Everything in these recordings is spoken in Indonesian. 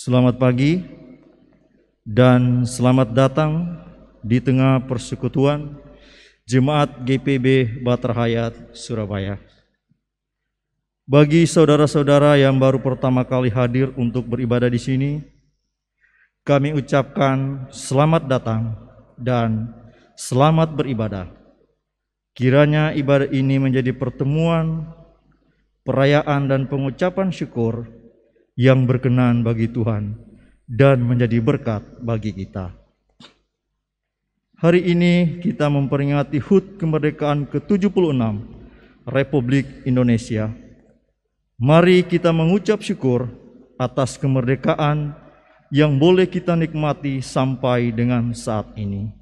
Selamat pagi dan selamat datang di tengah persekutuan Jemaat GPB Bahtera Hayat Surabaya. Bagi saudara-saudara yang baru pertama kali hadir untuk beribadah di sini, kami ucapkan selamat datang dan selamat beribadah. Kiranya ibadah ini menjadi pertemuan, perayaan dan pengucapan syukur yang berkenan bagi Tuhan dan menjadi berkat bagi kita. Hari ini kita memperingati HUT kemerdekaan ke-76 Republik Indonesia. Mari kita mengucap syukur atas kemerdekaan yang boleh kita nikmati sampai dengan saat ini.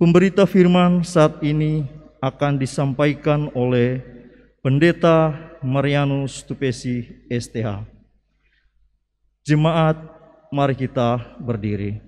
Pemberita firman saat ini akan disampaikan oleh Pendeta Marianus Tupesi STH. Jemaat, mari kita berdiri.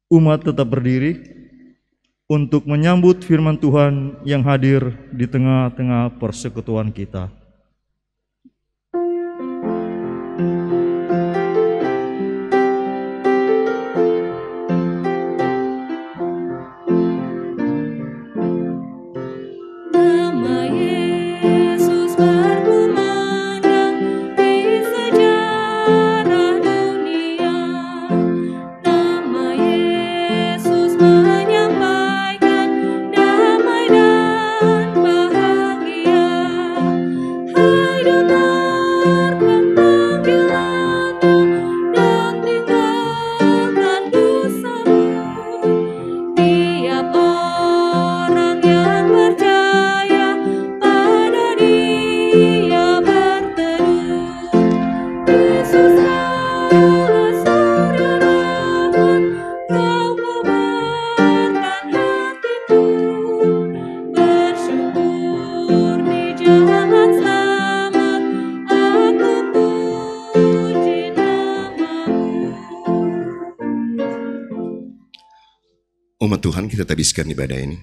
Umat tetap berdiri untuk menyambut firman Tuhan yang hadir di tengah-tengah persekutuan kita. Umat Tuhan, kita habiskan ibadah ini.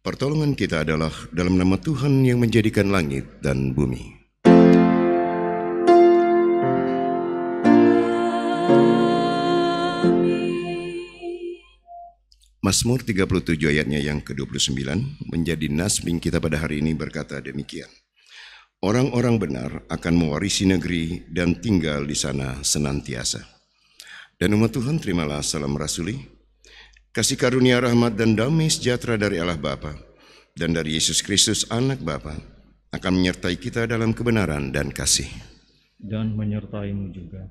Pertolongan kita adalah dalam nama Tuhan yang menjadikan langit dan bumi. Mazmur 37 ayatnya yang ke-29 menjadi nazming kita pada hari ini berkata demikian. Orang-orang benar akan mewarisi negeri dan tinggal di sana senantiasa. Dan umat Tuhan, terimalah salam rasuli. Kasih karunia, rahmat dan damai sejahtera dari Allah Bapa dan dari Yesus Kristus Anak Bapa akan menyertai kita dalam kebenaran dan kasih. Dan menyertaimu juga.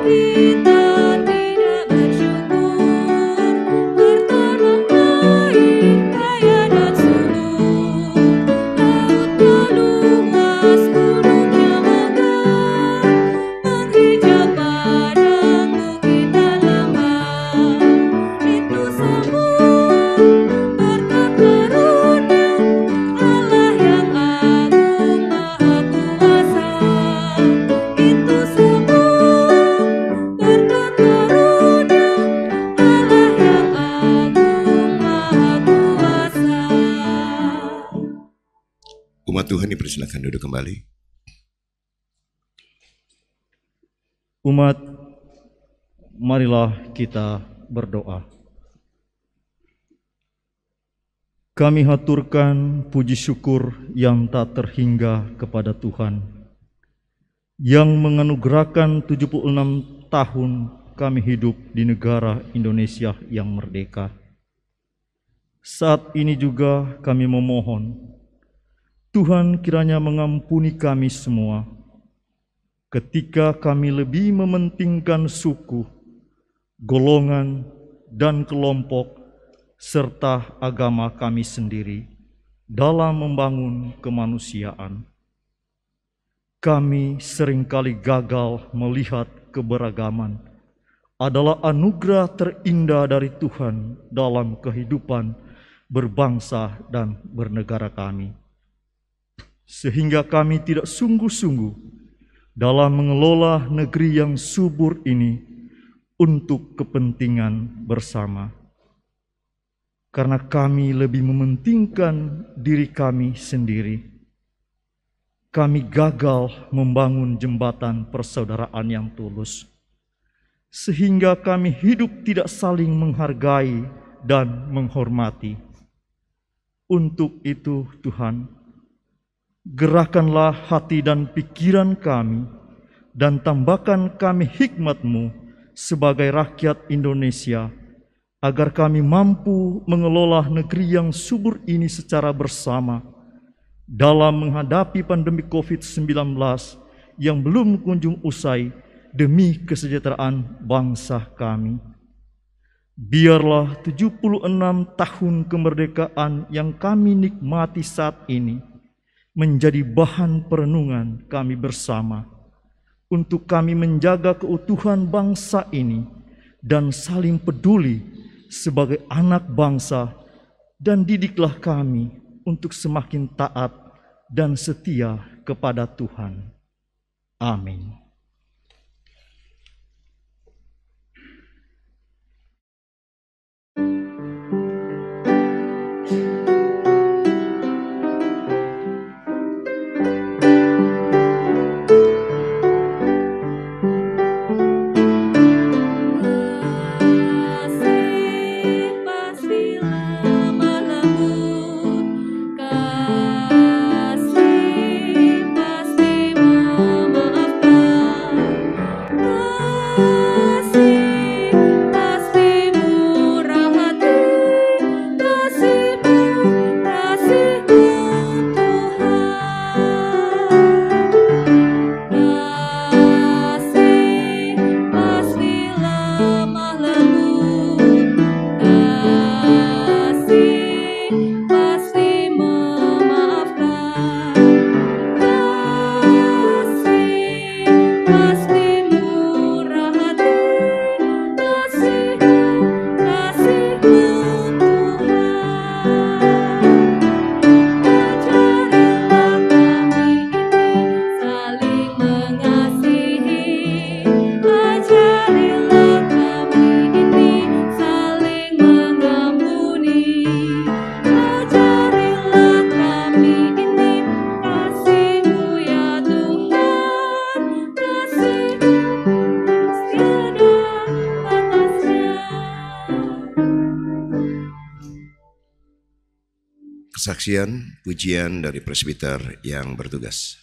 Kita tidak bersyukur dipersilakan duduk kembali. Umat, marilah kita berdoa. Kami haturkan puji syukur yang tak terhingga kepada Tuhan, yang menganugerahkan 76 tahun kami hidup di negara Indonesia yang merdeka. Saat ini juga kami memohon, Tuhan kiranya mengampuni kami semua, ketika kami lebih mementingkan suku, golongan, dan kelompok, serta agama kami sendiri dalam membangun kemanusiaan. Kami seringkali gagal melihat keberagaman adalah anugerah terindah dari Tuhan dalam kehidupan berbangsa dan bernegara kami. Sehingga kami tidak sungguh-sungguh dalam mengelola negeri yang subur ini untuk kepentingan bersama. Karena kami lebih mementingkan diri kami sendiri. Kami gagal membangun jembatan persaudaraan yang tulus, sehingga kami hidup tidak saling menghargai dan menghormati. Untuk itu Tuhan, gerakkanlah hati dan pikiran kami, dan tambahkan kami hikmat-Mu sebagai rakyat Indonesia, agar kami mampu mengelola negeri yang subur ini secara bersama dalam menghadapi pandemi COVID-19 yang belum kunjung usai demi kesejahteraan bangsa kami. Biarlah 76 tahun kemerdekaan yang kami nikmati saat ini menjadi bahan perenungan kami bersama untuk kami menjaga keutuhan bangsa ini dan saling peduli sebagai anak bangsa, dan didiklah kami untuk semakin taat dan setia kepada Tuhan. Amin. Kesaksian pujian dari presbiter yang bertugas.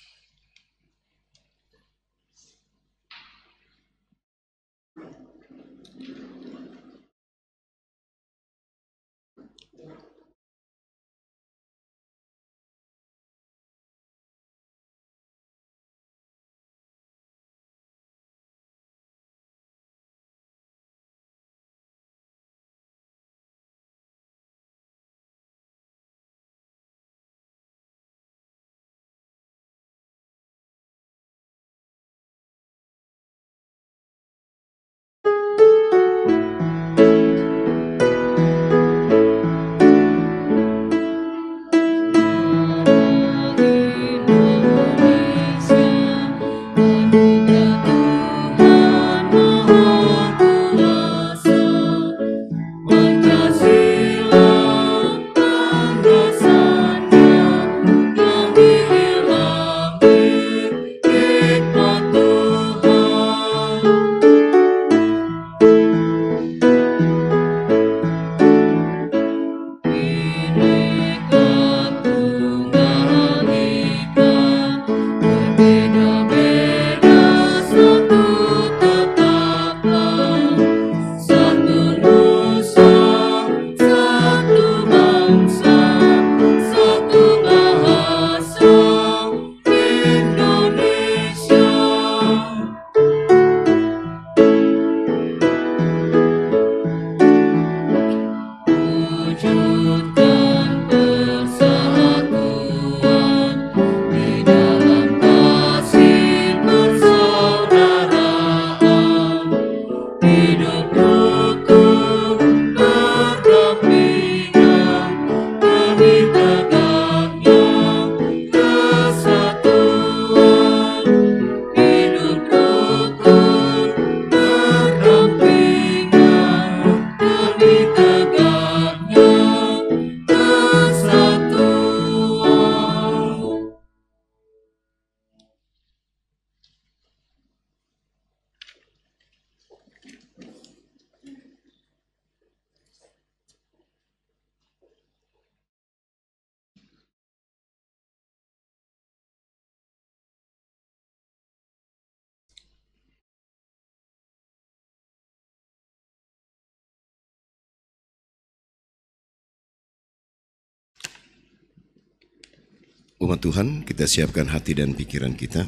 Umat Tuhan, kita siapkan hati dan pikiran kita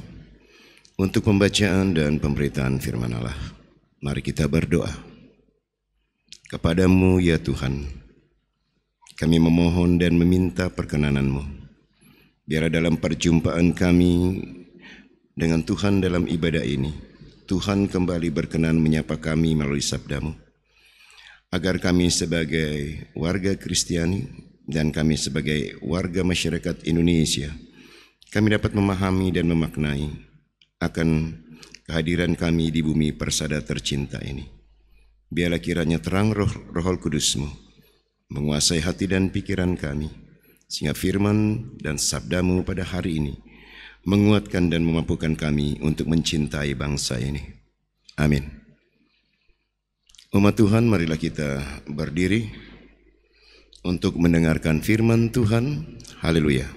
untuk pembacaan dan pemberitaan firman Allah. Mari kita berdoa. Kepadamu ya Tuhan, kami memohon dan meminta perkenanan-Mu. Biar dalam perjumpaan kami dengan Tuhan dalam ibadah ini, Tuhan kembali berkenan menyapa kami melalui sabda-Mu, agar kami sebagai warga Kristiani dan kami sebagai warga masyarakat Indonesia, kami dapat memahami dan memaknai akan kehadiran kami di bumi persada tercinta ini. Biarlah kiranya terang roh Kudus-Mu menguasai hati dan pikiran kami, sehingga firman dan sabda-Mu pada hari ini menguatkan dan memampukan kami untuk mencintai bangsa ini. Amin. Umat Tuhan, marilah kita berdiri untuk mendengarkan firman Tuhan. Haleluya.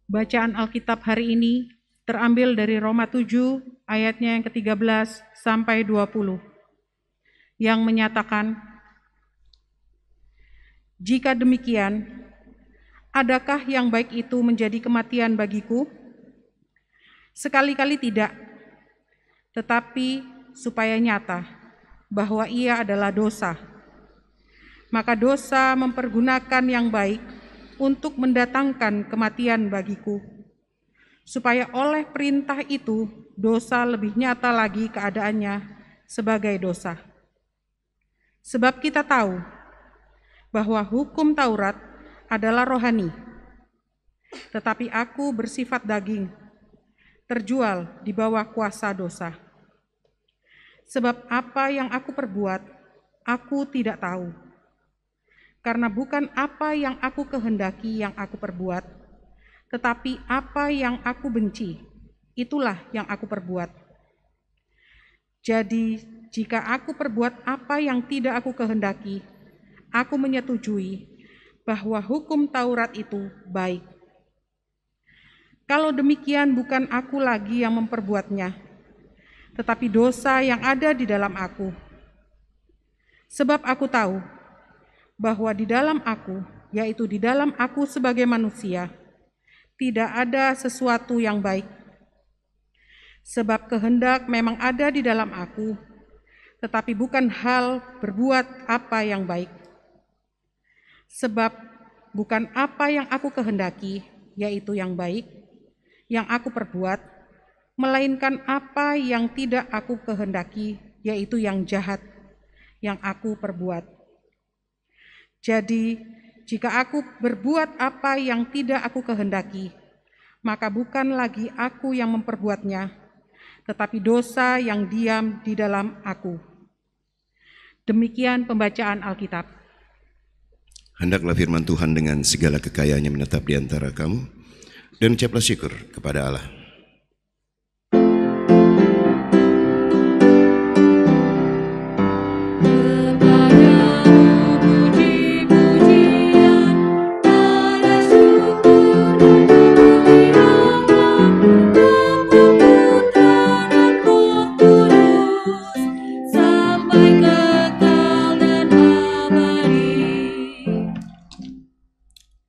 Bacaan Alkitab hari ini terambil dari Roma 7 ayatnya yang ke-13 sampai 20 yang menyatakan, jika demikian, adakah yang baik itu menjadi kematian bagiku? Sekali-kali tidak, tetapi supaya nyata bahwa ia adalah dosa. Maka dosa mempergunakan yang baik untuk mendatangkan kematian bagiku, supaya oleh perintah itu dosa lebih nyata lagi keadaannya sebagai dosa. Sebab kita tahu bahwa hukum Taurat adalah rohani, tetapi aku bersifat daging, terjual di bawah kuasa dosa. Sebab apa yang aku perbuat, aku tidak tahu. Karena bukan apa yang aku kehendaki yang aku perbuat, tetapi apa yang aku benci, itulah yang aku perbuat. Jadi, jika aku perbuat apa yang tidak aku kehendaki, aku menyetujui bahwa hukum Taurat itu baik. Kalau demikian, bukan aku lagi yang memperbuatnya, tetapi dosa yang ada di dalam aku. Sebab aku tahu bahwa di dalam aku, yaitu di dalam aku sebagai manusia, tidak ada sesuatu yang baik. Sebab kehendak memang ada di dalam aku, tetapi bukan hal berbuat apa yang baik. Sebab bukan apa yang aku kehendaki, yaitu yang baik, yang aku perbuat, melainkan apa yang tidak aku kehendaki, yaitu yang jahat, yang aku perbuat. Jadi, jika aku berbuat apa yang tidak aku kehendaki, maka bukan lagi aku yang memperbuatnya, tetapi dosa yang diam di dalam aku. Demikian pembacaan Alkitab. Hendaklah firman Tuhan dengan segala kekayaannya menetap di antara kamu, dan ucaplah syukur kepada Allah.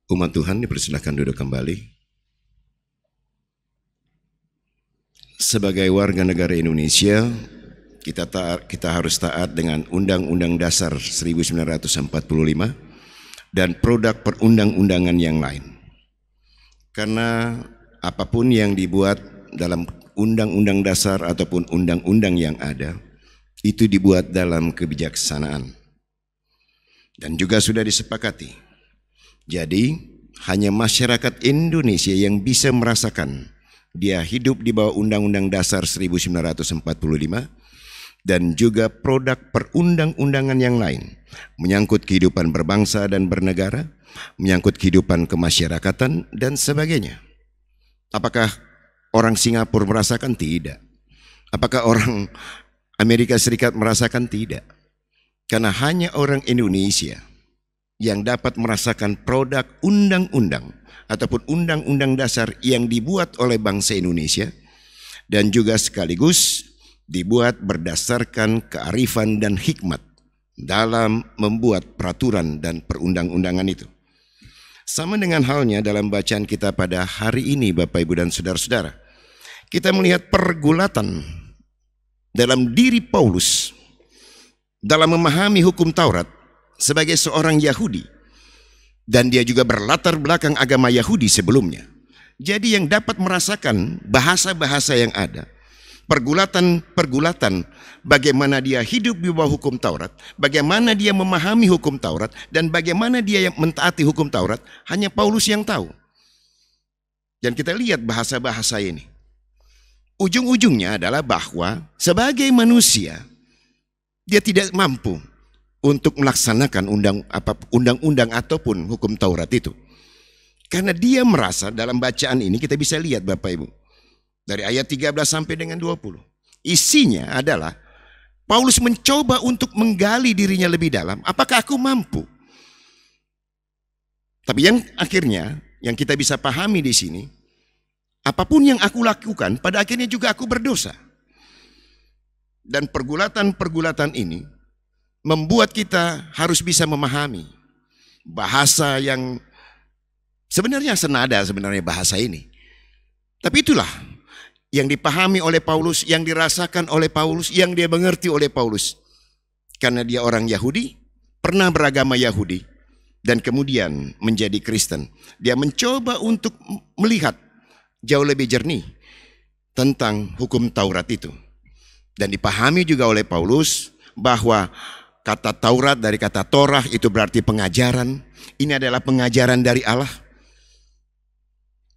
Umat Tuhan dipersilakan duduk kembali. Sebagai warga negara Indonesia, kita harus taat dengan Undang-Undang Dasar 1945 dan produk perundang-undangan yang lain. Karena apapun yang dibuat dalam Undang-Undang Dasar ataupun undang-undang yang ada, itu dibuat dalam kebijaksanaan. Dan juga sudah disepakati. Jadi, hanya masyarakat Indonesia yang bisa merasakan dia hidup di bawah Undang-Undang Dasar 1945 dan juga produk perundang-undangan yang lain, menyangkut kehidupan berbangsa dan bernegara, menyangkut kehidupan kemasyarakatan dan sebagainya. Apakah orang Singapura merasakan? Tidak. Apakah orang Amerika Serikat merasakan? Tidak. Karena hanya orang Indonesia yang dapat merasakan produk undang-undang ataupun undang-undang dasar yang dibuat oleh bangsa Indonesia dan juga sekaligus dibuat berdasarkan kearifan dan hikmat dalam membuat peraturan dan perundang-undangan itu. Sama dengan halnya dalam bacaan kita pada hari ini, Bapak, Ibu, dan saudara-saudara. Kita melihat pergulatan dalam diri Paulus dalam memahami hukum Taurat sebagai seorang Yahudi, dan dia juga berlatar belakang agama Yahudi sebelumnya. Jadi yang dapat merasakan bahasa-bahasa yang ada, pergulatan bagaimana dia hidup di bawah hukum Taurat, bagaimana dia memahami hukum Taurat, dan bagaimana dia yang mentaati hukum Taurat, hanya Paulus yang tahu. Dan kita lihat bahasa-bahasa ini. Ujung-ujungnya adalah bahwa sebagai manusia, dia tidak mampu untuk melaksanakan undang-undang ataupun hukum Taurat itu. Karena dia merasa dalam bacaan ini kita bisa lihat Bapak Ibu. Dari ayat 13 sampai dengan 20. Isinya adalah Paulus mencoba untuk menggali dirinya lebih dalam. Apakah aku mampu? Tapi yang akhirnya yang kita bisa pahami di sini, apapun yang aku lakukan pada akhirnya juga aku berdosa. Dan pergulatan-pergulatan ini membuat kita harus bisa memahami bahasa yang sebenarnya senada bahasa ini. Tapi itulah yang dipahami oleh Paulus, yang dirasakan oleh Paulus, yang dia mengerti oleh Paulus. Karena dia orang Yahudi, pernah beragama Yahudi, dan kemudian menjadi Kristen. Dia mencoba untuk melihat jauh lebih jernih tentang hukum Taurat itu. Dan dipahami juga oleh Paulus bahwa kata Taurat dari kata Torah itu berarti pengajaran. Ini adalah pengajaran dari Allah.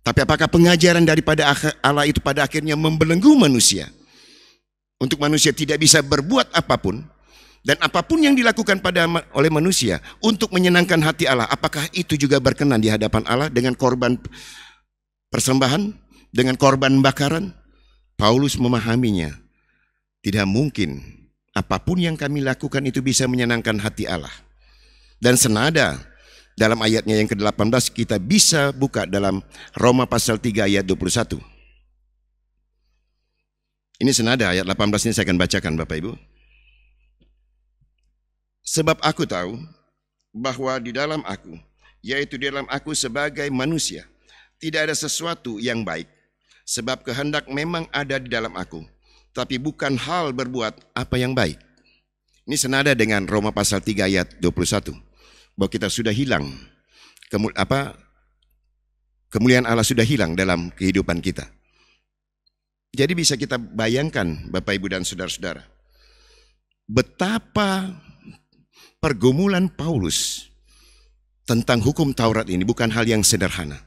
Tapi apakah pengajaran daripada Allah itu pada akhirnya membelenggu manusia? Untuk manusia tidak bisa berbuat apapun. Dan apapun yang dilakukan oleh manusia untuk menyenangkan hati Allah. Apakah itu juga berkenan di hadapan Allah dengan korban persembahan? Dengan korban bakaran? Paulus memahaminya. Tidak mungkin apapun yang kami lakukan itu bisa menyenangkan hati Allah. Dan senada dalam ayatnya yang ke-18 kita bisa buka dalam Roma pasal 3 ayat 21. Ini senada ayat 18 ini saya akan bacakan Bapak Ibu. Sebab aku tahu bahwa di dalam aku, yaitu di dalam aku sebagai manusia, tidak ada sesuatu yang baik. Sebab kehendak memang ada di dalam aku, tapi bukan hal berbuat apa yang baik. Ini senada dengan Roma pasal 3 ayat 21. Bahwa kita sudah hilang, kemuliaan Allah sudah hilang dalam kehidupan kita. Jadi bisa kita bayangkan Bapak Ibu dan saudara-saudara, betapa pergumulan Paulus tentang hukum Taurat ini bukan hal yang sederhana.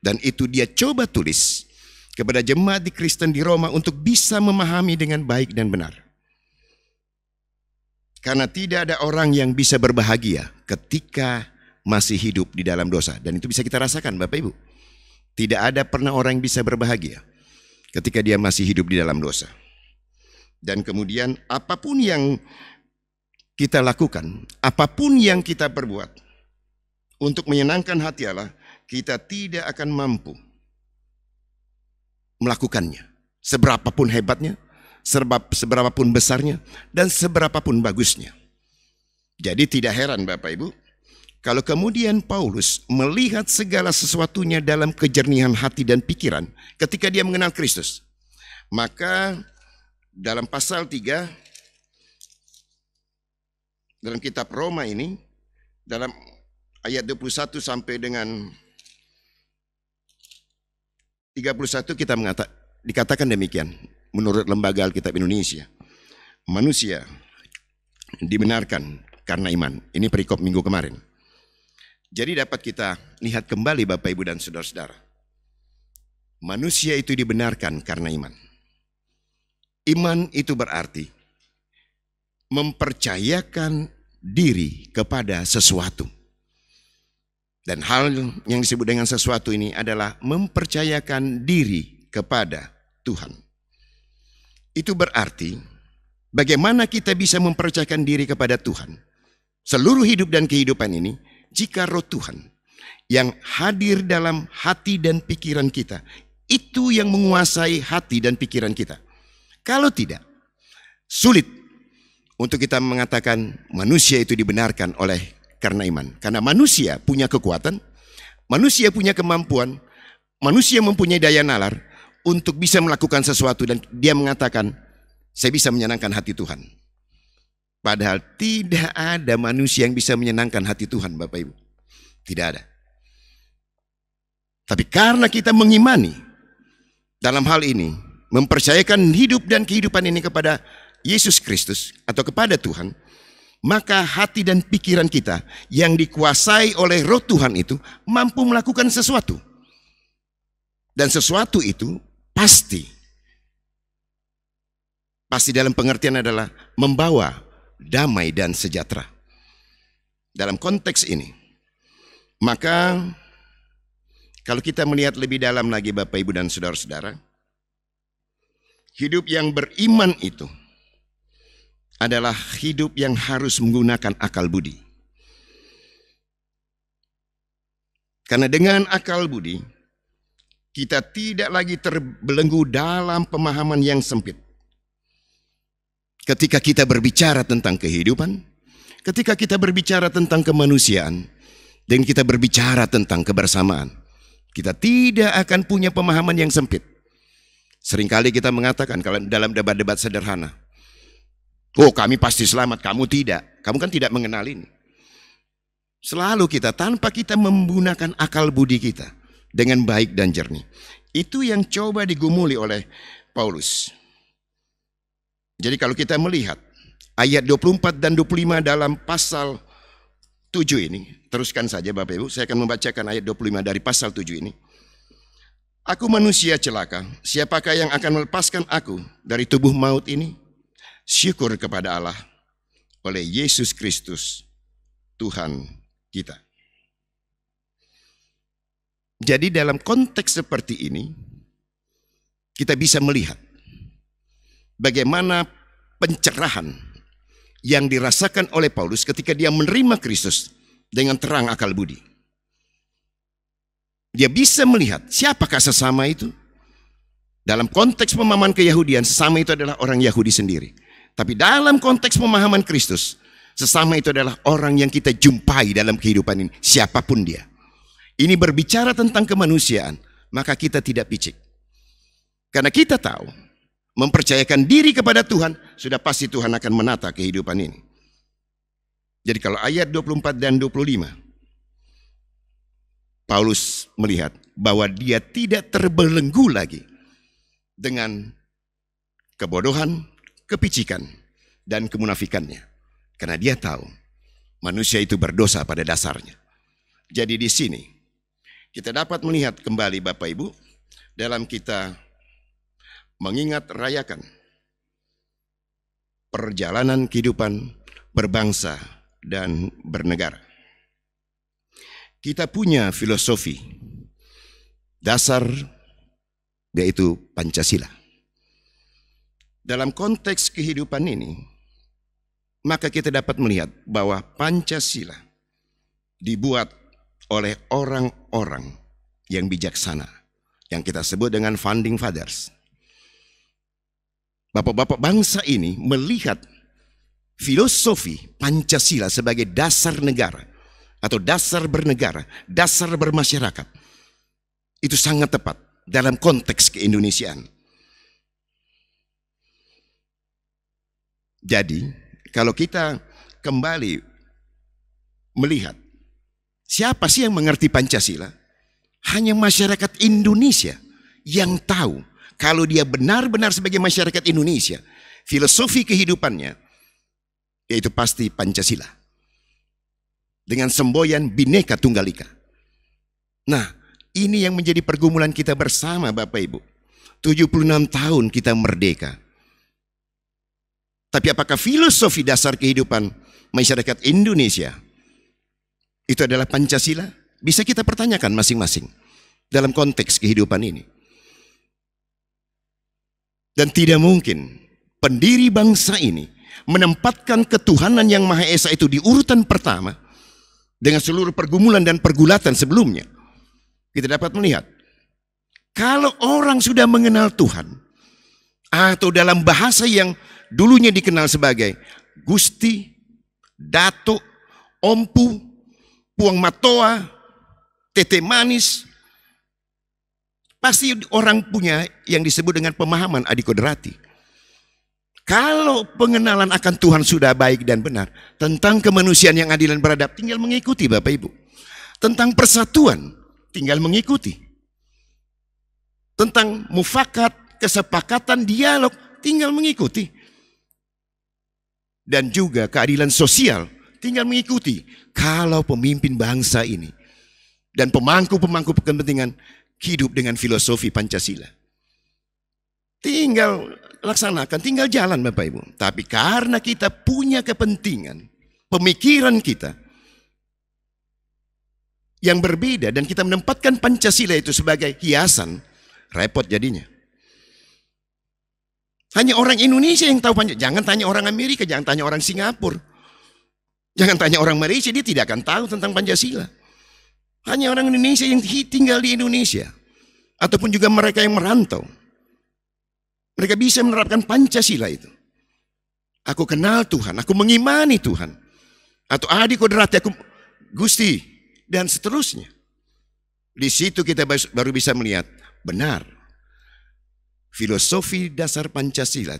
Dan itu dia coba tulis kepada jemaat di Kristen di Roma untuk bisa memahami dengan baik dan benar. Karena tidak ada orang yang bisa berbahagia ketika masih hidup di dalam dosa. Dan itu bisa kita rasakan Bapak Ibu. Tidak ada pernah orang yang bisa berbahagia ketika dia masih hidup di dalam dosa. Dan kemudian apapun yang kita lakukan, apapun yang kita perbuat untuk menyenangkan hati Allah, kita tidak akan mampu melakukannya. Seberapapun hebatnya, seberapapun besarnya, dan seberapapun bagusnya. Jadi tidak heran Bapak Ibu, kalau kemudian Paulus melihat segala sesuatunya dalam kejernihan hati dan pikiran ketika dia mengenal Kristus. Maka dalam pasal 3, dalam kitab Roma ini, dalam ayat 21 sampai dengan 31 dikatakan demikian menurut Lembaga Alkitab Indonesia. Manusia dibenarkan karena iman. Ini perikop minggu kemarin. Jadi dapat kita lihat kembali Bapak Ibu dan saudara-saudara. Manusia itu dibenarkan karena iman. Iman itu berarti mempercayakan diri kepada sesuatu. Dan hal yang disebut dengan sesuatu ini adalah mempercayakan diri kepada Tuhan. Itu berarti bagaimana kita bisa mempercayakan diri kepada Tuhan seluruh hidup dan kehidupan ini jika roh Tuhan yang hadir dalam hati dan pikiran kita itu yang menguasai hati dan pikiran kita. Kalau tidak, sulit untuk kita mengatakan manusia itu dibenarkan karena iman. Karena manusia punya kekuatan, manusia punya kemampuan, manusia mempunyai daya nalar untuk bisa melakukan sesuatu dan dia mengatakan, saya bisa menyenangkan hati Tuhan. Padahal tidak ada manusia yang bisa menyenangkan hati Tuhan Bapak Ibu. Tidak ada. Tapi karena kita mengimani dalam hal ini, mempercayakan hidup dan kehidupan ini kepada Yesus Kristus atau kepada Tuhan, maka hati dan pikiran kita yang dikuasai oleh roh Tuhan itu mampu melakukan sesuatu. Dan sesuatu itu pasti dalam pengertian adalah membawa damai dan sejahtera. Dalam konteks ini, maka kalau kita melihat lebih dalam lagi Bapak Ibu dan saudara-saudara, hidup yang beriman itu adalah hidup yang harus menggunakan akal budi. Karena dengan akal budi, kita tidak lagi terbelenggu dalam pemahaman yang sempit. Ketika kita berbicara tentang kehidupan, ketika kita berbicara tentang kemanusiaan, dan kita berbicara tentang kebersamaan, kita tidak akan punya pemahaman yang sempit. Seringkali kita mengatakan kalau dalam debat-debat sederhana, oh kami pasti selamat, kamu tidak. Kamu kan tidak mengenal ini. Selalu kita tanpa kita menggunakan akal budi kita dengan baik dan jernih. Itu yang coba digumuli oleh Paulus. Jadi kalau kita melihat ayat 24 dan 25 dalam pasal 7 ini, teruskan saja Bapak Ibu, saya akan membacakan ayat 25 dari pasal 7 ini. Aku manusia celaka, siapakah yang akan melepaskan aku dari tubuh maut ini? Syukur kepada Allah oleh Yesus Kristus Tuhan kita. Jadi dalam konteks seperti ini kita bisa melihat bagaimana pencerahan yang dirasakan oleh Paulus ketika dia menerima Kristus dengan terang akal budi. Dia bisa melihat siapakah sesama itu. Dalam konteks pemahaman keyahudian, sesama itu adalah orang Yahudi sendiri. Tapi dalam konteks pemahaman Kristus, sesama itu adalah orang yang kita jumpai dalam kehidupan ini, siapapun dia. Ini berbicara tentang kemanusiaan, maka kita tidak picik. Karena kita tahu, mempercayakan diri kepada Tuhan, sudah pasti Tuhan akan menata kehidupan ini. Jadi kalau ayat 24 dan 25, Paulus melihat bahwa dia tidak terbelenggu lagi dengan kebodohan, kepicikan, dan kemunafikannya. Karena dia tahu manusia itu berdosa pada dasarnya. Jadi di sini Kita dapat melihat kembali Bapak Ibu dalam kita mengingat rayakan perjalanan kehidupan berbangsa dan bernegara. Kita punya filosofi dasar yaitu Pancasila. Dalam konteks kehidupan ini, maka kita dapat melihat bahwa Pancasila dibuat oleh orang-orang yang bijaksana, yang kita sebut dengan founding fathers. Bapak-bapak bangsa ini melihat filosofi Pancasila sebagai dasar negara atau dasar bernegara, dasar bermasyarakat. Itu sangat tepat dalam konteks keindonesiaan. Jadi, kalau kita kembali melihat siapa sih yang mengerti Pancasila? Hanya masyarakat Indonesia yang tahu kalau dia benar-benar sebagai masyarakat Indonesia, filosofi kehidupannya yaitu pasti Pancasila. Dengan semboyan Bhinneka Tunggal Ika. Nah, ini yang menjadi pergumulan kita bersama Bapak Ibu. 76 tahun kita merdeka. Tapi apakah filosofi dasar kehidupan masyarakat Indonesia itu adalah Pancasila? Bisa kita pertanyakan masing-masing dalam konteks kehidupan ini. Dan tidak mungkin pendiri bangsa ini menempatkan ketuhanan yang Maha Esa itu di urutan pertama dengan seluruh pergumulan dan pergulatan sebelumnya. Kita dapat melihat kalau orang sudah mengenal Tuhan atau dalam bahasa yang dulunya dikenal sebagai Gusti, Datuk, Ompu, Puang Matoa, Tete Manis, pasti orang punya yang disebut dengan pemahaman adikodrati. Kalau pengenalan akan Tuhan sudah baik dan benar, tentang kemanusiaan yang adil dan beradab, tinggal mengikuti Bapak Ibu. Tentang persatuan, tinggal mengikuti. Tentang mufakat, kesepakatan, dialog, tinggal mengikuti. Dan juga keadilan sosial, tinggal mengikuti. Kalau pemimpin bangsa ini dan pemangku-pemangku kepentingan hidup dengan filosofi Pancasila, tinggal laksanakan, tinggal jalan Bapak Ibu. Tapi karena kita punya kepentingan, pemikiran kita yang berbeda dan kita menempatkan Pancasila itu sebagai hiasan, repot jadinya. Hanya orang Indonesia yang tahu Pancasila. Jangan tanya orang Amerika, jangan tanya orang Singapura. Jangan tanya orang Malaysia, dia tidak akan tahu tentang Pancasila. Hanya orang Indonesia yang tinggal di Indonesia. Ataupun juga mereka yang merantau. Mereka bisa menerapkan Pancasila itu. Aku kenal Tuhan, aku mengimani Tuhan. Atau adikodrati, aku Gusti, dan seterusnya. Di situ kita baru bisa melihat benar. Filosofi dasar Pancasila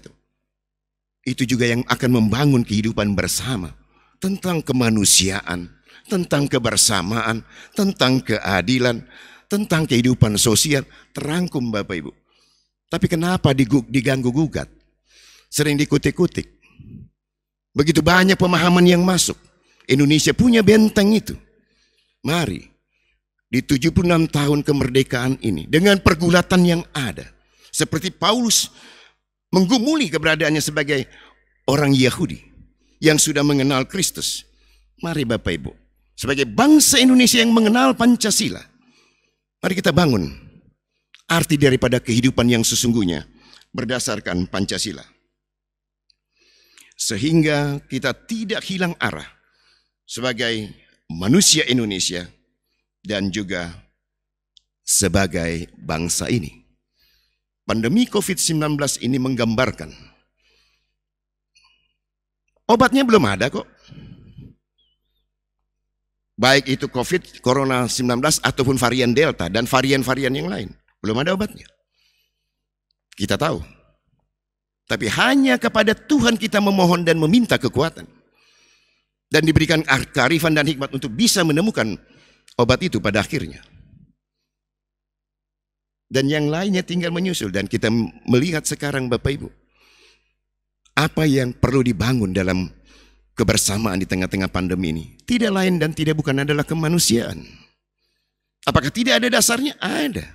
itu juga yang akan membangun kehidupan bersama. Tentang kemanusiaan, tentang kebersamaan, tentang keadilan, tentang kehidupan sosial, terangkum Bapak Ibu. Tapi kenapa diganggu-gugat? Sering dikutik-kutik. Begitu banyak pemahaman yang masuk. Indonesia punya benteng itu. Mari, di 76 tahun kemerdekaan ini, dengan pergulatan yang ada, seperti Paulus menggumuli keberadaannya sebagai orang Yahudi yang sudah mengenal Kristus. Mari Bapak Ibu, sebagai bangsa Indonesia yang mengenal Pancasila, mari kita bangun arti daripada kehidupan yang sesungguhnya berdasarkan Pancasila. Sehingga kita tidak hilang arah sebagai manusia Indonesia dan juga sebagai bangsa ini. Pandemi COVID-19 ini menggambarkan obatnya belum ada kok. Baik itu COVID, Corona 19 ataupun varian Delta dan varian-varian yang lain. Belum ada obatnya. Kita tahu. Tapi hanya kepada Tuhan kita memohon dan meminta kekuatan. Dan diberikan kearifan dan hikmat untuk bisa menemukan obat itu pada akhirnya. Dan yang lainnya tinggal menyusul. Dan kita melihat sekarang Bapak Ibu, apa yang perlu dibangun dalam kebersamaan di tengah-tengah pandemi ini tidak lain dan tidak bukan adalah kemanusiaan. Apakah tidak ada dasarnya? Ada.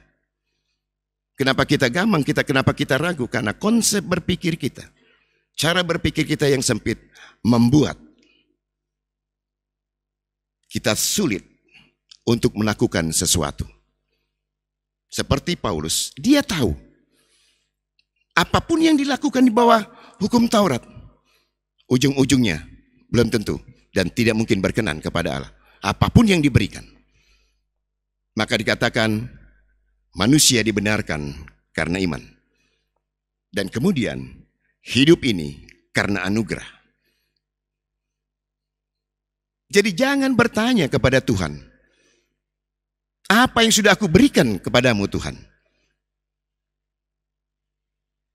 Kenapa kita gamang? Kenapa kita ragu? Karena konsep berpikir kita, cara berpikir kita yang sempit membuat kita sulit untuk melakukan sesuatu. Seperti Paulus, dia tahu apapun yang dilakukan di bawah hukum Taurat, ujung-ujungnya belum tentu dan tidak mungkin berkenan kepada Allah. Apapun yang diberikan. Maka dikatakan manusia dibenarkan karena iman. Dan kemudian hidup ini karena anugerah. Jadi jangan bertanya kepada Tuhan, apa yang sudah aku berikan kepadamu Tuhan?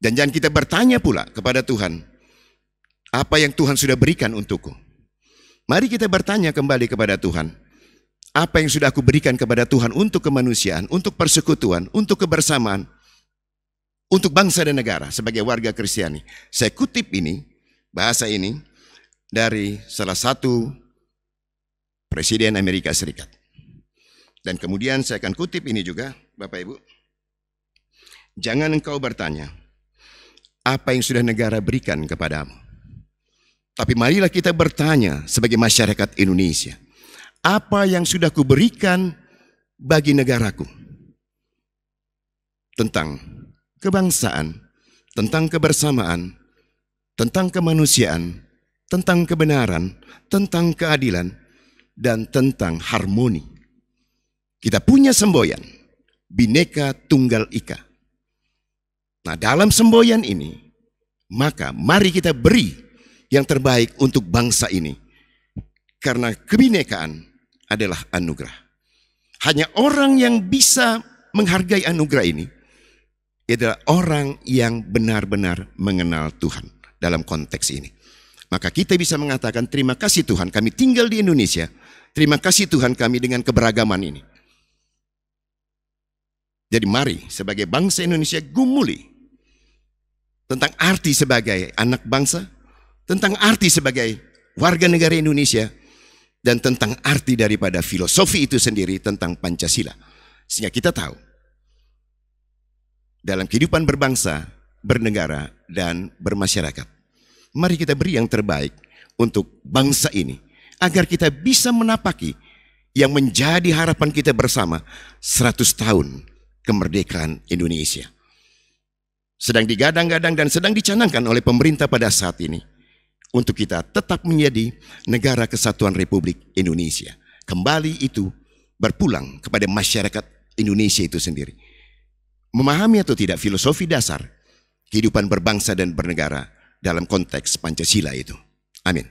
Dan jangan kita bertanya pula kepada Tuhan, apa yang Tuhan sudah berikan untukku? Mari kita bertanya kembali kepada Tuhan, apa yang sudah aku berikan kepada Tuhan untuk kemanusiaan, untuk persekutuan, untuk kebersamaan, untuk bangsa dan negara sebagai warga Kristiani. Saya kutip ini, bahasa ini, dari salah satu Presiden Amerika Serikat. Dan kemudian saya akan kutip ini juga, Bapak Ibu. Jangan engkau bertanya, apa yang sudah negara berikan kepadamu. Tapi marilah kita bertanya sebagai masyarakat Indonesia, apa yang sudah kuberikan bagi negaraku? Tentang kebangsaan, tentang kebersamaan, tentang kemanusiaan, tentang kebenaran, tentang keadilan, dan tentang harmoni. Kita punya semboyan, Bhinneka Tunggal Ika. Nah, dalam semboyan ini, maka mari kita beri yang terbaik untuk bangsa ini. Karena kebinekaan adalah anugerah. Hanya orang yang bisa menghargai anugerah ini adalah orang yang benar-benar mengenal Tuhan dalam konteks ini. Maka kita bisa mengatakan, terima kasih Tuhan kami tinggal di Indonesia. Terima kasih Tuhan kami dengan keberagaman ini. Jadi mari sebagai bangsa Indonesia gumuli tentang arti sebagai anak bangsa, tentang arti sebagai warga negara Indonesia, dan tentang arti daripada filosofi itu sendiri tentang Pancasila. Sehingga kita tahu, dalam kehidupan berbangsa, bernegara, dan bermasyarakat, mari kita beri yang terbaik untuk bangsa ini, agar kita bisa menapaki yang menjadi harapan kita bersama 100 tahun kemerdekaan Indonesia. Sedang digadang-gadang dan sedang dicanangkan oleh pemerintah pada saat ini, untuk kita tetap menjadi negara kesatuan Republik Indonesia. Kembali itu berpulang kepada masyarakat Indonesia itu sendiri. Memahami atau tidak filosofi dasar kehidupan berbangsa dan bernegara dalam konteks Pancasila itu. Amin.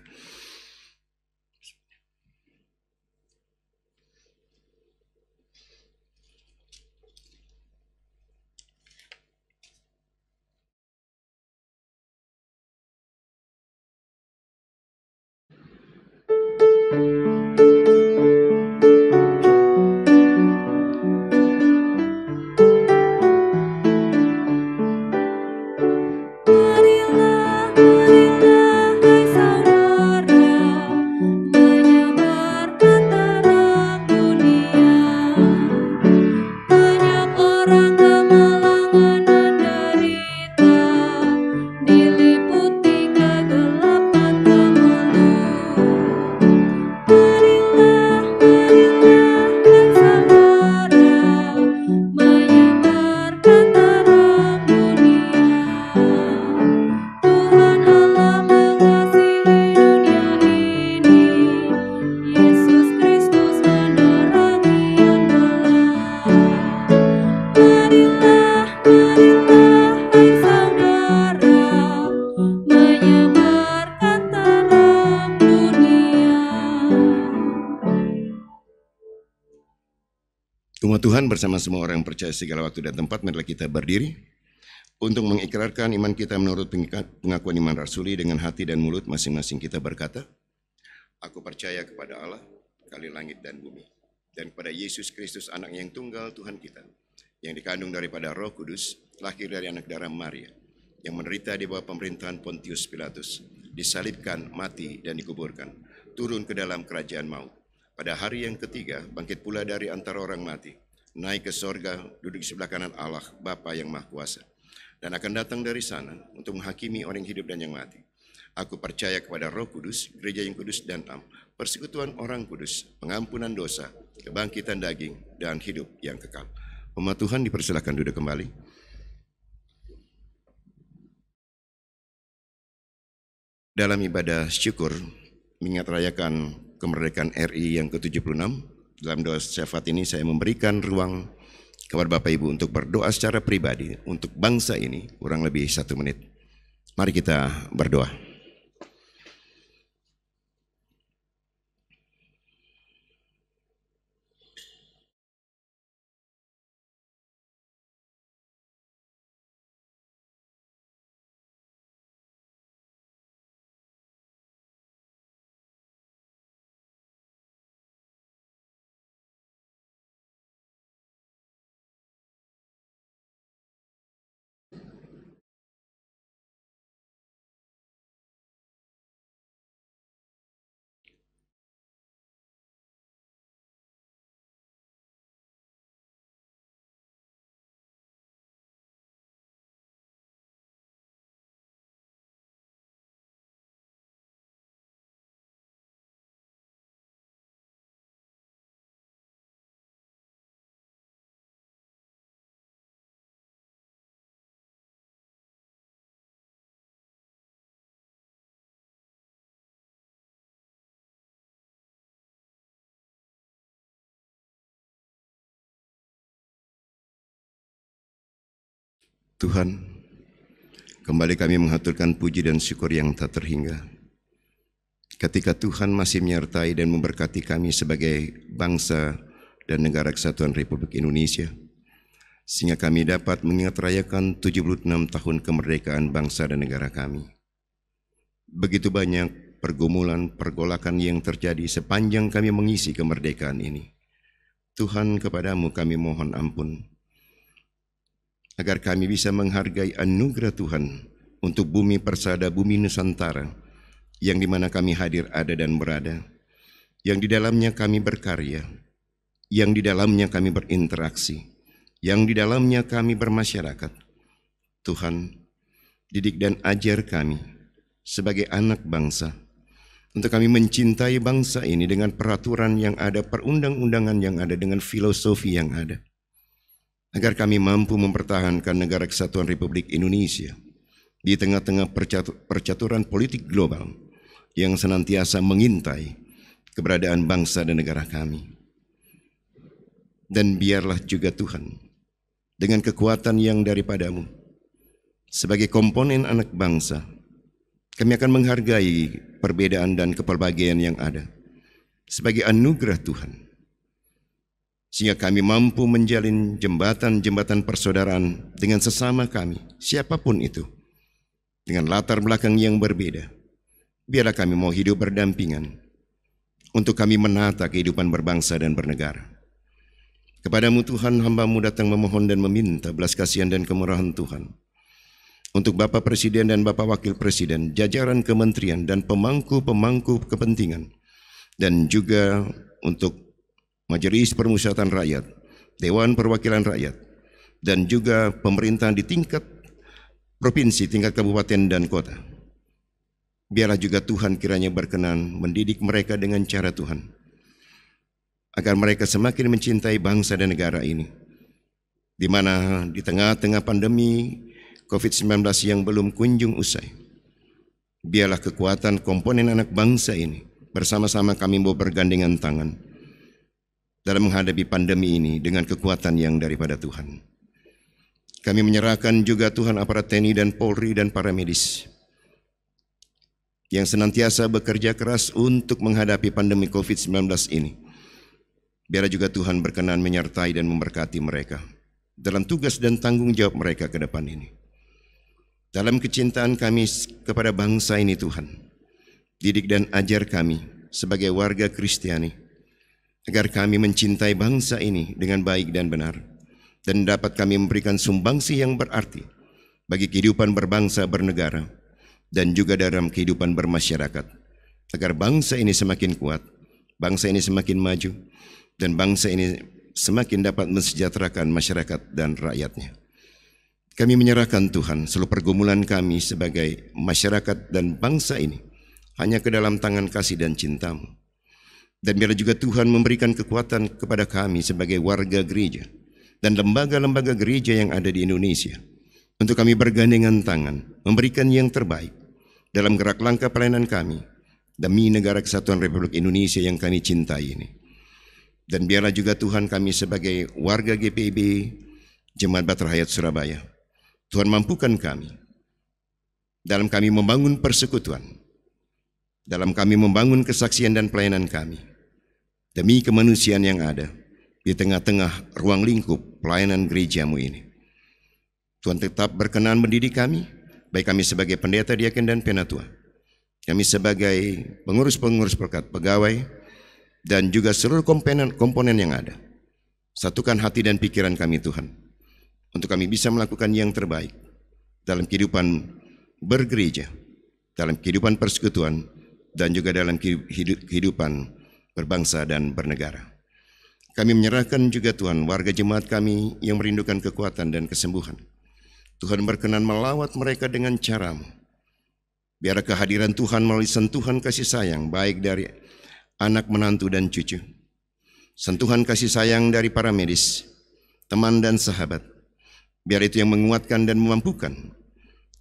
Umat Tuhan bersama semua orang yang percaya segala waktu dan tempat, marilah kita berdiri untuk mengikrarkan iman kita menurut pengakuan iman rasuli. Dengan hati dan mulut masing-masing kita berkata, aku percaya kepada Allah, kali langit dan bumi, dan kepada Yesus Kristus anak yang tunggal Tuhan kita, yang dikandung daripada Roh Kudus, lahir dari anak darah Maria, yang menderita di bawah pemerintahan Pontius Pilatus, disalibkan, mati dan dikuburkan, turun ke dalam kerajaan maut, pada hari yang ketiga bangkit pula dari antara orang mati, naik ke sorga, duduk di sebelah kanan Allah, Bapa yang Maha Kuasa, dan akan datang dari sana untuk menghakimi orang yang hidup dan yang mati. Aku percaya kepada Roh Kudus, gereja yang kudus dan am, persekutuan orang kudus, pengampunan dosa, kebangkitan daging, dan hidup yang kekal. Umat Tuhan dipersilakan duduk kembali. Dalam ibadah syukur, mengingat rayakan kemerdekaan RI yang ke-76, dalam doa syafaat ini saya memberikan ruang kepada Bapak Ibu untuk berdoa secara pribadi untuk bangsa ini kurang lebih 1 menit. Mari kita berdoa. Tuhan, kembali kami mengaturkan puji dan syukur yang tak terhingga. Ketika Tuhan masih menyertai dan memberkati kami sebagai bangsa dan negara kesatuan Republik Indonesia, sehingga kami dapat mengingat rayakan 76 tahun kemerdekaan bangsa dan negara kami. Begitu banyak pergumulan, pergolakan yang terjadi sepanjang kami mengisi kemerdekaan ini. Tuhan, kepadamu kami mohon ampun, agar kami bisa menghargai anugerah Tuhan untuk bumi persada, bumi Nusantara, yang di mana kami hadir, ada dan berada, yang di dalamnya kami berkarya, yang di dalamnya kami berinteraksi, yang di dalamnya kami bermasyarakat. Tuhan, didik dan ajar kami sebagai anak bangsa, untuk kami mencintai bangsa ini dengan peraturan yang ada, perundang-undangan yang ada, dengan filosofi yang ada, agar kami mampu mempertahankan negara kesatuan Republik Indonesia di tengah-tengah percaturan politik global yang senantiasa mengintai keberadaan bangsa dan negara kami. Dan biarlah juga Tuhan, dengan kekuatan yang daripadamu, sebagai komponen anak bangsa, kami akan menghargai perbedaan dan kepelbagaian yang ada sebagai anugerah Tuhan, sehingga kami mampu menjalin jembatan-jembatan persaudaraan dengan sesama kami, siapapun itu, dengan latar belakang yang berbeda. Biarlah kami mau hidup berdampingan untuk kami menata kehidupan berbangsa dan bernegara. Kepadamu Tuhan, hamba-Mu datang memohon dan meminta belas kasihan dan kemurahan Tuhan untuk Bapak Presiden dan Bapak Wakil Presiden, jajaran kementerian dan pemangku-pemangku kepentingan, dan juga untuk Majelis Permusyawaratan Rakyat, Dewan Perwakilan Rakyat, dan juga pemerintahan di tingkat provinsi, tingkat kabupaten dan kota. Biarlah juga Tuhan kiranya berkenan mendidik mereka dengan cara Tuhan, agar mereka semakin mencintai bangsa dan negara ini, di mana di tengah-tengah pandemi COVID-19 yang belum kunjung usai, biarlah kekuatan komponen anak bangsa ini bersama-sama kami mau bergandengan tangan dalam menghadapi pandemi ini dengan kekuatan yang daripada Tuhan. Kami menyerahkan juga Tuhan aparat TNI dan Polri dan para medis yang senantiasa bekerja keras untuk menghadapi pandemi COVID-19 ini. Biar juga Tuhan berkenan menyertai dan memberkati mereka dalam tugas dan tanggung jawab mereka ke depan ini. Dalam kecintaan kami kepada bangsa ini Tuhan, didik dan ajar kami sebagai warga Kristiani, agar kami mencintai bangsa ini dengan baik dan benar, dan dapat kami memberikan sumbangsi yang berarti bagi kehidupan berbangsa bernegara, dan juga dalam kehidupan bermasyarakat, agar bangsa ini semakin kuat bangsa ini semakin maju, dan bangsa ini semakin dapat mensejahterakan masyarakat dan rakyatnya. Kami menyerahkan Tuhan seluruh pergumulan kami sebagai masyarakat dan bangsa ini hanya ke dalam tangan kasih dan cinta-Mu. Dan biarlah juga Tuhan memberikan kekuatan kepada kami sebagai warga gereja dan lembaga-lembaga gereja yang ada di Indonesia untuk kami bergandengan tangan, memberikan yang terbaik dalam gerak langkah pelayanan kami demi negara kesatuan Republik Indonesia yang kami cintai ini. Dan biarlah juga Tuhan kami sebagai warga GPIB Jemaat Bahtera Hayat Surabaya, Tuhan mampukan kami dalam kami membangun persekutuan, dalam kami membangun kesaksian dan pelayanan kami demi kemanusiaan yang ada di tengah-tengah ruang lingkup pelayanan gereja-Mu ini. Tuhan tetap berkenan mendidik kami, baik kami sebagai pendeta, diaken, dan penatua, kami sebagai pengurus-pengurus pekat, pegawai, dan juga seluruh komponen yang ada. Satukan hati dan pikiran kami Tuhan, untuk kami bisa melakukan yang terbaik dalam kehidupan bergereja, dalam kehidupan persekutuan, dan juga dalam kehidupan berbangsa dan bernegara. Kami menyerahkan juga Tuhan warga jemaat kami yang merindukan kekuatan dan kesembuhan. Tuhan berkenan melawat mereka dengan cara-Mu. Biar kehadiran Tuhan melalui sentuhan kasih sayang, baik dari anak, menantu, dan cucu, sentuhan kasih sayang dari para medis, teman, dan sahabat, biar itu yang menguatkan dan memampukan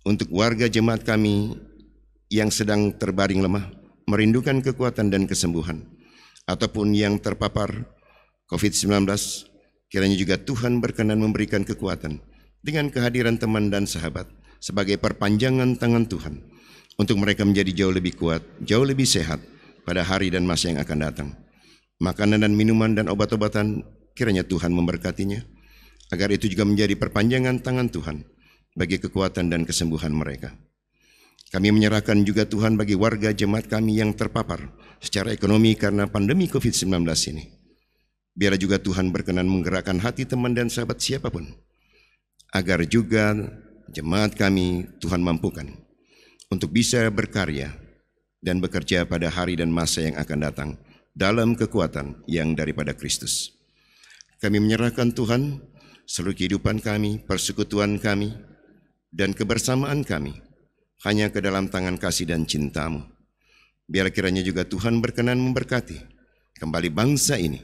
untuk warga jemaat kami yang sedang terbaring lemah, merindukan kekuatan dan kesembuhan, ataupun yang terpapar COVID-19, kiranya juga Tuhan berkenan memberikan kekuatan dengan kehadiran teman dan sahabat sebagai perpanjangan tangan Tuhan untuk mereka menjadi jauh lebih kuat, jauh lebih sehat pada hari dan masa yang akan datang. Makanan dan minuman dan obat-obatan kiranya Tuhan memberkatinya, agar itu juga menjadi perpanjangan tangan Tuhan bagi kekuatan dan kesembuhan mereka. Kami menyerahkan juga Tuhan bagi warga jemaat kami yang terpapar secara ekonomi karena pandemi COVID-19 ini. Biarlah juga Tuhan berkenan menggerakkan hati teman dan sahabat siapapun, agar juga jemaat kami Tuhan mampukan untuk bisa berkarya dan bekerja pada hari dan masa yang akan datang dalam kekuatan yang daripada Kristus. Kami menyerahkan Tuhan seluruh kehidupan kami, persekutuan kami, dan kebersamaan kami hanya ke dalam tangan kasih dan cinta-Mu. Biar kiranya juga Tuhan berkenan memberkati kembali bangsa ini,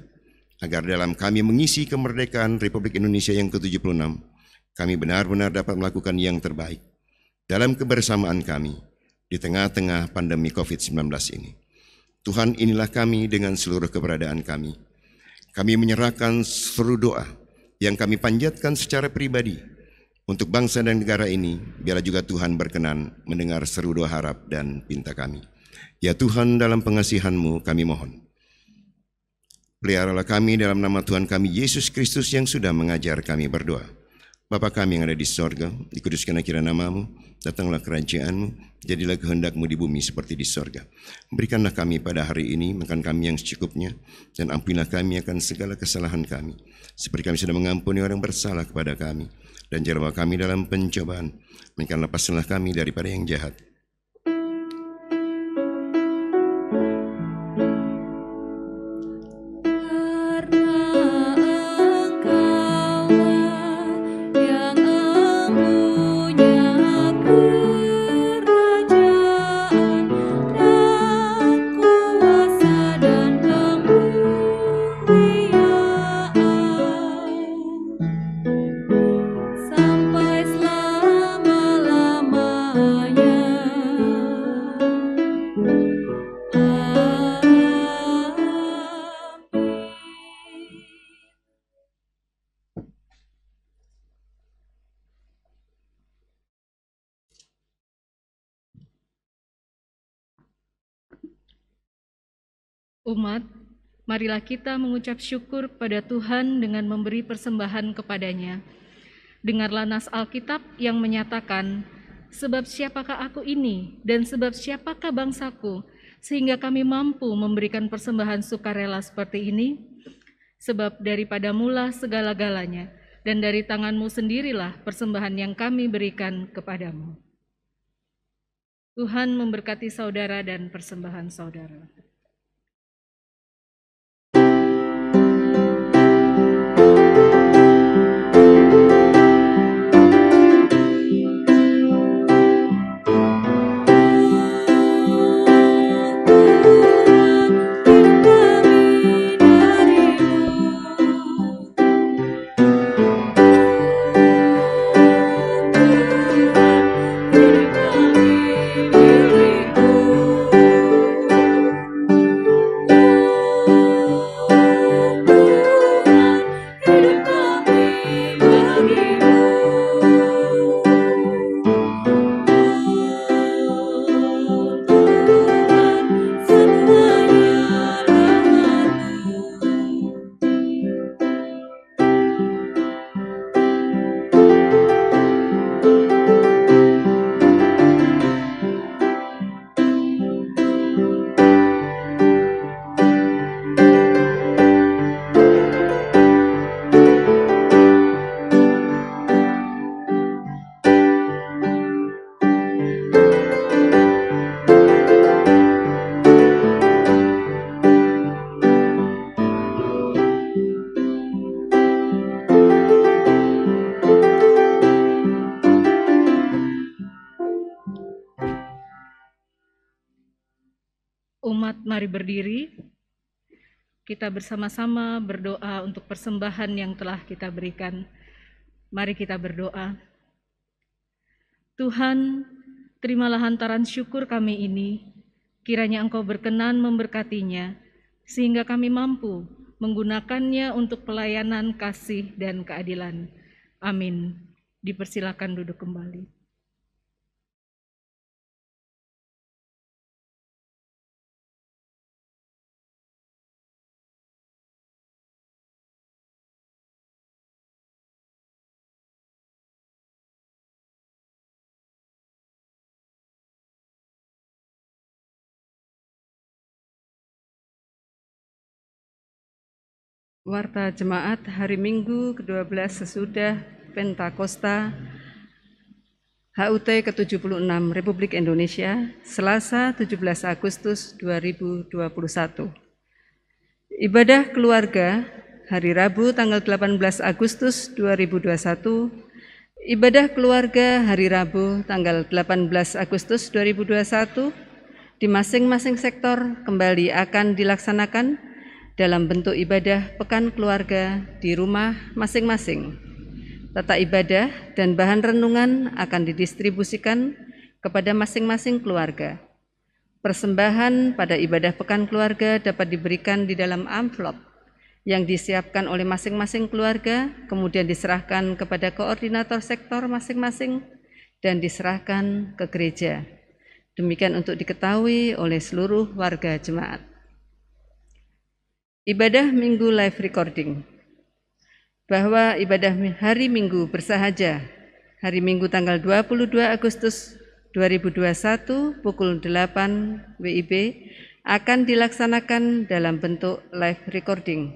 agar dalam kami mengisi kemerdekaan Republik Indonesia yang ke-76, kami benar-benar dapat melakukan yang terbaik dalam kebersamaan kami di tengah-tengah pandemi COVID-19 ini. Tuhan, inilah kami dengan seluruh keberadaan kami. Kami menyerahkan seluruh doa yang kami panjatkan secara pribadi untuk bangsa dan negara ini. Biarlah juga Tuhan berkenan mendengar seru doa harap dan pinta kami. Ya Tuhan, dalam pengasihan-Mu kami mohon, peliharalah kami dalam nama Tuhan kami Yesus Kristus yang sudah mengajar kami berdoa. Bapa kami yang ada di sorga, dikuduskanlah kiranya nama-Mu, datanglah kerajaan-Mu, jadilah kehendak-Mu di bumi seperti di sorga. Berikanlah kami pada hari ini makan kami yang secukupnya, dan ampunilah kami akan segala kesalahan kami, seperti kami sudah mengampuni orang bersalah kepada kami. Dan jangan bawa kami dalam pencobaan, melainkan lepaskanlah kami daripada yang jahat. Umat, marilah kita mengucap syukur pada Tuhan dengan memberi persembahan kepadanya. Dengarlah nas Alkitab yang menyatakan, sebab siapakah aku ini dan sebab siapakah bangsaku, sehingga kami mampu memberikan persembahan sukarela seperti ini? Sebab daripada-Mu segala-galanya, dan dari tangan-Mu sendirilah persembahan yang kami berikan kepadamu. Tuhan memberkati saudara dan persembahan saudara. Umat, mari berdiri. Kita bersama-sama berdoa untuk persembahan yang telah kita berikan. Mari kita berdoa. Tuhan, terimalah hantaran syukur kami ini. Kiranya Engkau berkenan memberkatinya, sehingga kami mampu menggunakannya untuk pelayanan kasih dan keadilan. Amin. Dipersilakan duduk kembali. Warta Jemaat hari Minggu ke-12 sesudah Pentakosta HUT ke-76 Republik Indonesia, Selasa 17 Agustus 2021. Ibadah keluarga hari Rabu tanggal 18 Agustus 2021. Ibadah keluarga hari Rabu tanggal 18 Agustus 2021 di masing-masing sektor kembali akan dilaksanakan dalam bentuk ibadah pekan keluarga di rumah masing-masing. Tata ibadah dan bahan renungan akan didistribusikan kepada masing-masing keluarga. Persembahan pada ibadah pekan keluarga dapat diberikan di dalam amplop yang disiapkan oleh masing-masing keluarga, kemudian diserahkan kepada koordinator sektor masing-masing dan diserahkan ke gereja. Demikian untuk diketahui oleh seluruh warga jemaat. Ibadah Minggu live recording, bahwa ibadah hari Minggu bersahaja hari Minggu tanggal 22 Agustus 2021 pukul 8 WIB akan dilaksanakan dalam bentuk live recording.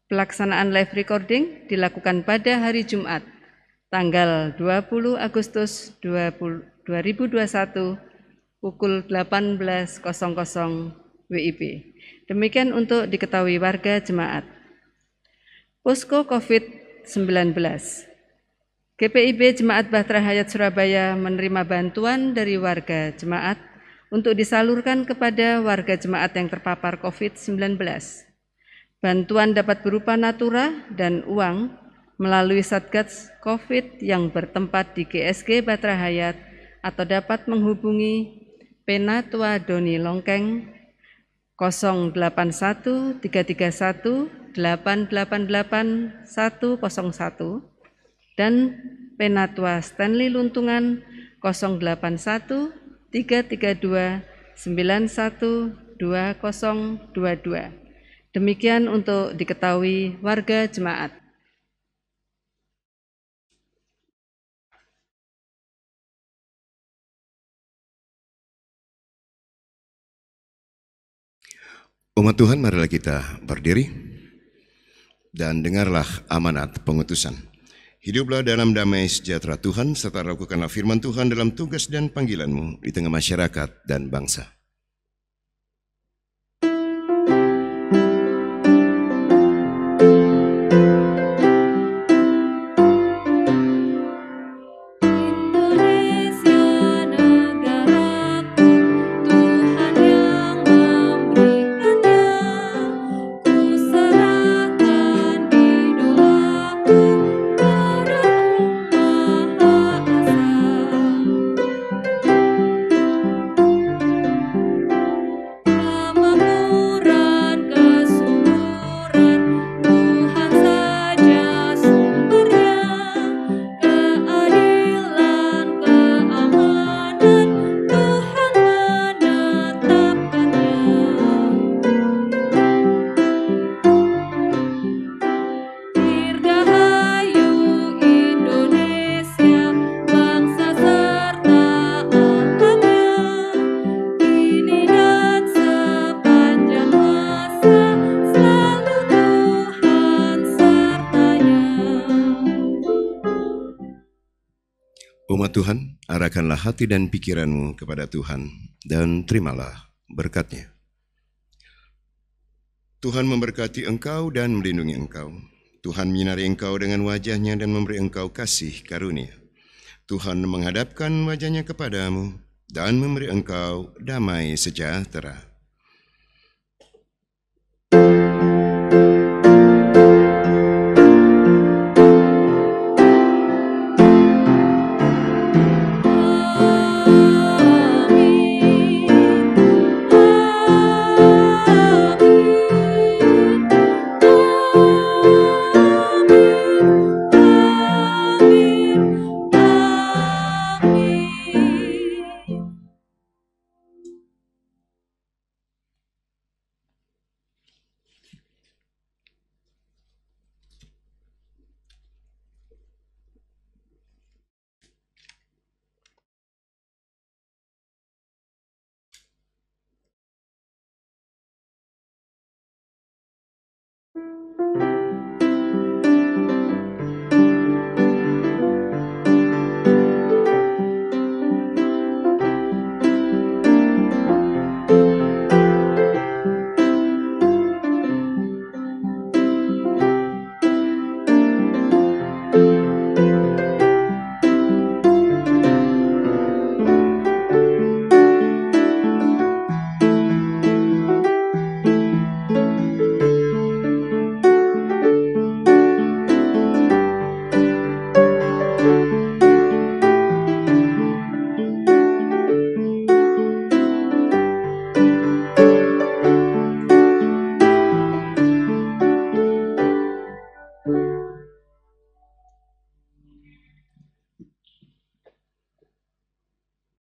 Pelaksanaan live recording dilakukan pada hari Jumat tanggal 20 Agustus 2021 pukul 18.00 WIB. Demikian untuk diketahui warga jemaat. Posko COVID-19. GPIB Jemaat Bahtera Hayat Surabaya menerima bantuan dari warga jemaat untuk disalurkan kepada warga jemaat yang terpapar COVID-19. Bantuan dapat berupa natura dan uang melalui Satgas COVID yang bertempat di GSG Bahtera Hayat atau dapat menghubungi Penatua Doni Longkeng 081 331 888 101 dan Penatua Stanley Luntungan 081 332 91 2022. Demikian untuk diketahui warga jemaat. Umat Tuhan, marilah kita berdiri dan dengarlah amanat pengutusan. Hiduplah dalam damai sejahtera Tuhan, serta lakukanlah firman Tuhan dalam tugas dan panggilanmu di tengah masyarakat dan bangsa. Umat Tuhan, arahkanlah hati dan pikiranmu kepada Tuhan dan terimalah berkat-Nya. Tuhan memberkati engkau dan melindungi engkau. Tuhan menyinari engkau dengan wajah-Nya dan memberi engkau kasih karunia. Tuhan menghadapkan wajah-Nya kepadamu dan memberi engkau damai sejahtera.